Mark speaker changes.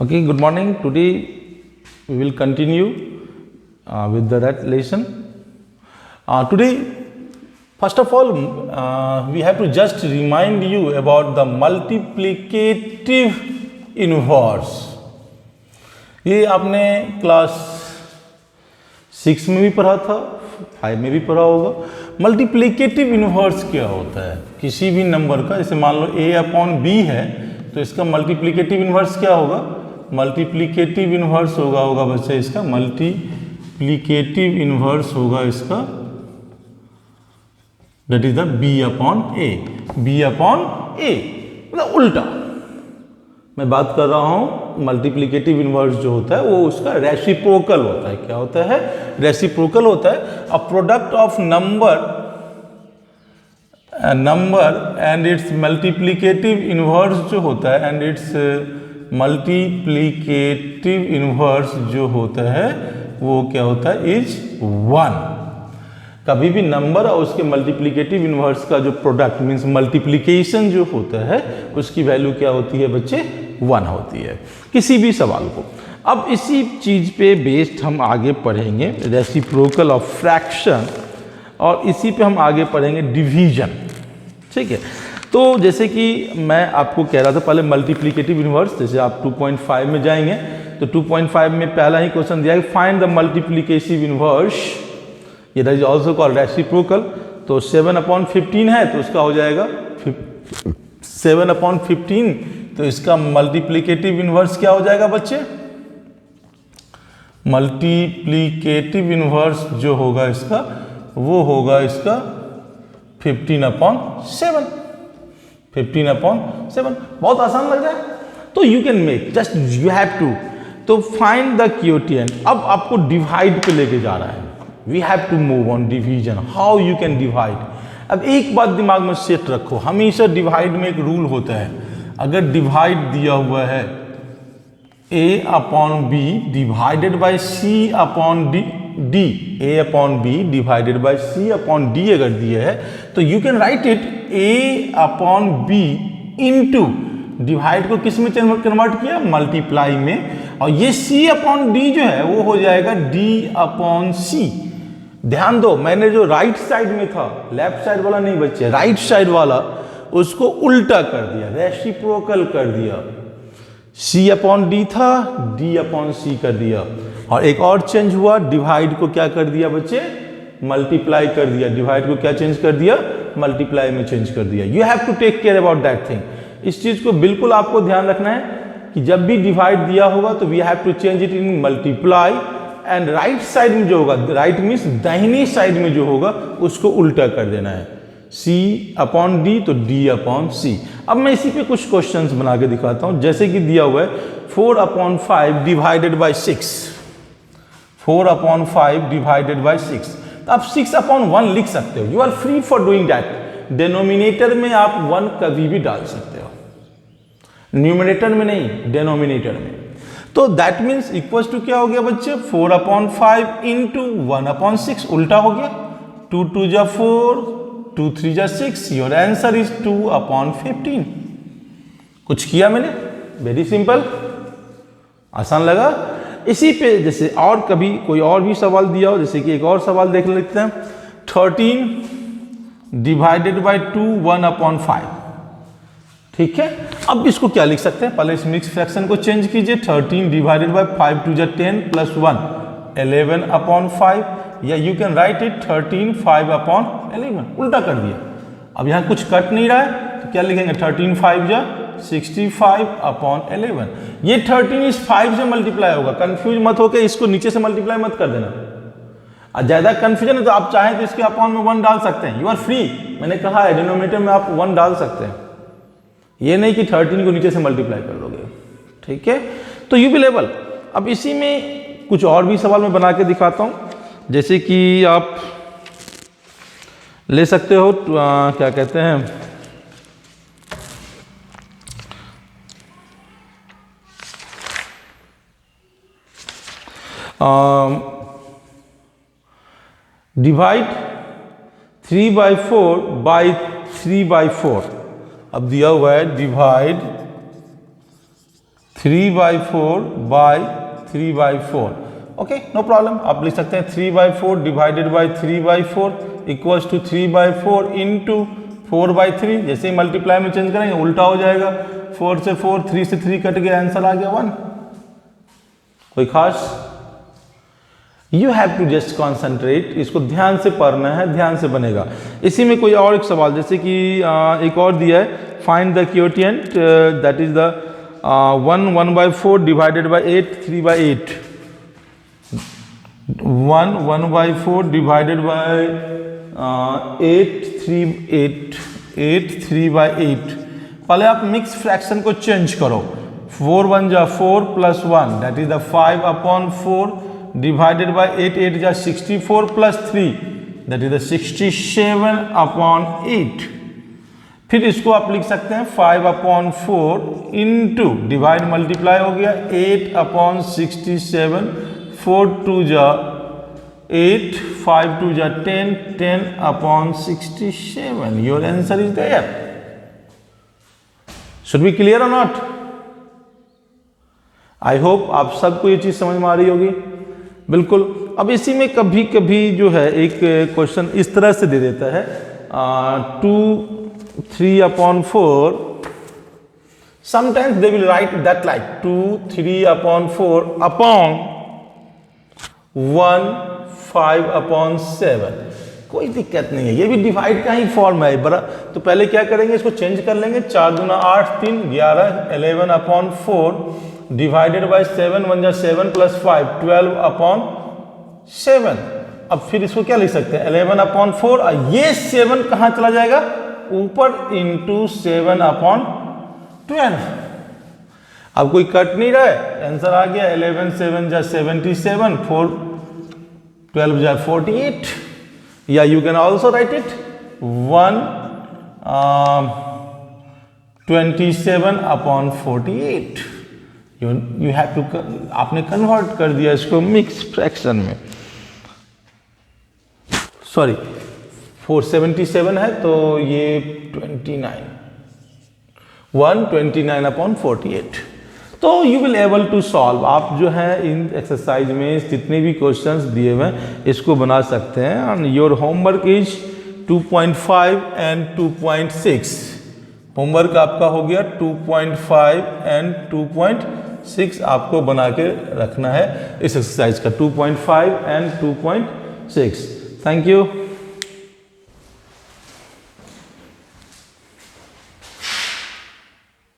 Speaker 1: Okay, good morning. Today we will continue with that lesson. Today, first of all, we have to just remind you about the multiplicative inverse. ये आपने class 6 में भी पढ़ा था, 5 में भी पढ़ा होगा. मल्टीप्लिकेटिव इन्वर्स क्या होता है? किसी भी नंबर का, जैसे मान लो a अपॉन b है, तो इसका मल्टीप्लिकेटिव इन्वर्स क्या होगा? मल्टीप्लिकेटिव इन्वर्स होगा बच्चे इसका मल्टीप्लिकेटिव इन्वर्स होगा इसका, that is the b upon a, मतलब उल्टा. मैं बात कर रहा हूं मल्टीप्लिकेटिव इन्वर्स जो होता है वो उसका रेसिप्रोकल होता है. क्या होता है? रेसिप्रोकल होता है. A product of number and it's multiplicative inverse जो होता है, एंड इट्स मल्टीप्लिकेटिव इन्वर्स जो होता है वो क्या होता है? इज 1. कभी भी नंबर और उसके मल्टीप्लिकेटिव इन्वर्स का जो प्रोडक्ट मीन्स मल्टीप्लिकेशन जो होता है उसकी वैल्यू क्या होती है बच्चे? 1 होती है किसी भी सवाल को. अब इसी चीज पे बेस्ड हम आगे पढ़ेंगे रेसिप्रोकल ऑफ फ्रैक्शन, और इसी पे हम आगे पढ़ेंगे डिवीजन. ठीक है, तो जैसे कि मैं आपको कह रहा था पहले मल्टीप्लिकेटिव इन्वर्स, जैसे आप 2.5 में जाएंगे तो 2.5 में पहला ही क्वेश्चन दिया है फाइंड द मल्टीप्लिकेटिव इन्वर्स, ये that is also called reciprocal. तो 7/15 है तो उसका हो जाएगा 7/15, तो इसका मल्टीप्लिकेटिव इन्वर्स क्या हो जाएगा बच्चे? मल्टीप्लिकेटिव इन्वर्स जो होगा इसका वो होगा इसका 15/7. 15/7 बहुत आसान लग जाए तो you can make, just you have to. तो फाइंड द क्वोटिएंट. अब आपको डिवाइड पे लेके जा रहा है. We have to move on division. How you can divide. अब एक बात दिमाग में सेट रखो, हमेशा डिवाइड में एक रूल होता है. अगर डिवाइड दिया हुआ है a upon B divided by c upon d, a upon B divided by c upon d अगर दिया है तो you can write it a upon B into, divide को किस में कन्वर्ट किया? मल्टीप्लाई में. और ये c अपॉन d जो है वो हो जाएगा d अपॉन c. ध्यान दो, मैंने जो राइट साइड में था, लेफ्ट साइड वाला नहीं बच्चे, राइट साइड वाला उसको उल्टा कर दिया, रेसिप्रोकल कर दिया. c अपॉन d था, d अपॉन c कर दिया. और एक और चेंज हुआ, डिवाइड को क्या कर दिया बच्चे? मल्टीप्लाई कर दिया. डिवाइड को क्या चेंज कर दिया? मल्टीप्लाई में चेंज कर दिया. You have to take care about that thing. इस चीज को बिल्कुल आपको ध्यान रखना है कि जब भी डिवाइड दिया होगा तो we have to change it in multiply, and right side में जो होगा, राइट मीन्स दाहिनी साइड में जो होगा उसको उल्टा कर देना है. c अपॉन d तो d अपॉन c. अब मैं इसी पे कुछ क्वेश्चंस बना के दिखाता हूं. जैसे कि दिया हुआ है 4/5 डिवाइडेड बाय 6, 4/5 डिवाइडेड बाय 6. तो आप 6/1 लिख सकते हो. You are free for doing that. Denominator में आप 1 कभी भी डाल सकते हो, न्यूमरेटर में नहीं, डिनोमिनेटर में. तो दैट मीन्स इक्वल टू क्या हो गया बच्चे? 4/5 इंटू 1/6, उल्टा हो गया. 2 2 जा 4, 2 3 जा 6. Your answer is 2/15. कुछ किया मैंने? वेरी सिंपल, आसान लगा. इसी पे जैसे और कभी कोई और भी सवाल दिया हो, जैसे कि एक और सवाल देख लेते हैं. 13 डिवाइडेड बाय 2 1/5. ठीक है, अब इसको क्या लिख सकते हैं? पहले इस मिक्स फ्रैक्शन को चेंज कीजिए. 13 डिवाइडेड बाय 5 2 जा 10 प्लस 1 11/5, या यू कैन राइट इट 13 5/11. उल्टा कर दिया. अब यहां कुछ कट नहीं रहा है तो क्या लिखेंगे? 13 5 जा 65/11. ये 13 इस 5 से मल्टीप्लाई होगा. कंफ्यूज मत होकर इसको नीचे से मल्टीप्लाई मत कर देना. ज्यादा कंफ्यूजन है तो आप चाहें तो इसके अपॉन में 1 डाल सकते हैं. You are free. मैंने कहा है डिनोमिनेटर में आप 1 डाल सकते हैं, ये नहीं कि 13 को नीचे से मल्टीप्लाई कर लोगे. ठीक है, तो यू विल एबल. अब इसी में कुछ और भी सवाल मैं बना के दिखाता हूं. जैसे कि आप ले सकते हो क्या कहते हैं, डिवाइड 3/4 बाई 3/4. अब दिया हुआ है divide 3/4 by 3/4। Okay, no problem. आप लिख सकते हैं 3/4 divided by 3/4 equals to 3/4 into 4/3। जैसे ही मल्टीप्लाई में चेंज करेंगे उल्टा हो जाएगा, 4 से 4, 3 से 3 कट गया, आंसर आ गया 1। कोई खास? You have to just concentrate, इसको ध्यान से पढ़ना है, ध्यान से बनेगा। इसी में कोई और एक सवाल, जैसे कि एक और दिया है, find the quotient that is the 1/4 divided by 8 3/8। 1/4 divided by 8 3/8। पहले आप मिक्स फ्रैक्शन को चेंज करो। 4 1 जा 4 plus 1 that is the 5/4 divided by 8 8 जा 64 प्लस 3 दैट इज द 67/8। फिर इसको आप लिख सकते हैं 5/4 इंटू डिवाइड मल्टीप्लाई हो गया 8/67, 4 2 जा 8, 5 2 जा 10, 10/67। Your answer is there. Should be clear और नॉट? आई होप आप सबको ये चीज समझ में आ रही होगी। बिल्कुल। अब इसी में कभी कभी जो है एक क्वेश्चन इस तरह से दे देता है 3/4। Sometimes they will write that like 3/4 upon 1 5/7। कोई दिक्कत नहीं है, ये भी डिवाइड का ही फॉर्म है बड़ा। तो पहले क्या करेंगे, इसको चेंज कर लेंगे। 4 दूना 8 3 11 11/4 डिवाइडेड बाई 7 1 जा 7 प्लस 5 12/7। अब फिर इसको क्या लिख सकते हैं 11/4 और ये 7 कहां चला जाएगा ऊपर इंटू 7/12। अब कोई कट नहीं रहा है, आंसर आ गया 11 7 जा 77 4 12 जा 48। या you can also write it 1/27/48। You have to, आपने कन्वर्ट कर दिया इसको मिक्स फ्रैक्शन में। सॉरी 477 है तो ये 29 129/48। तो you will able to solve. आप जो है इन एक्सरसाइज में जितने भी क्वेश्चंस दिए हुए हैं इसको बना सकते हैं। And your homework is 2.5 and 2.6। Homework आपका हो गया 2.5 एंड 2.6 आपको बना के रखना है इस एक्सरसाइज का 2.5 एंड 2.6। Thank you.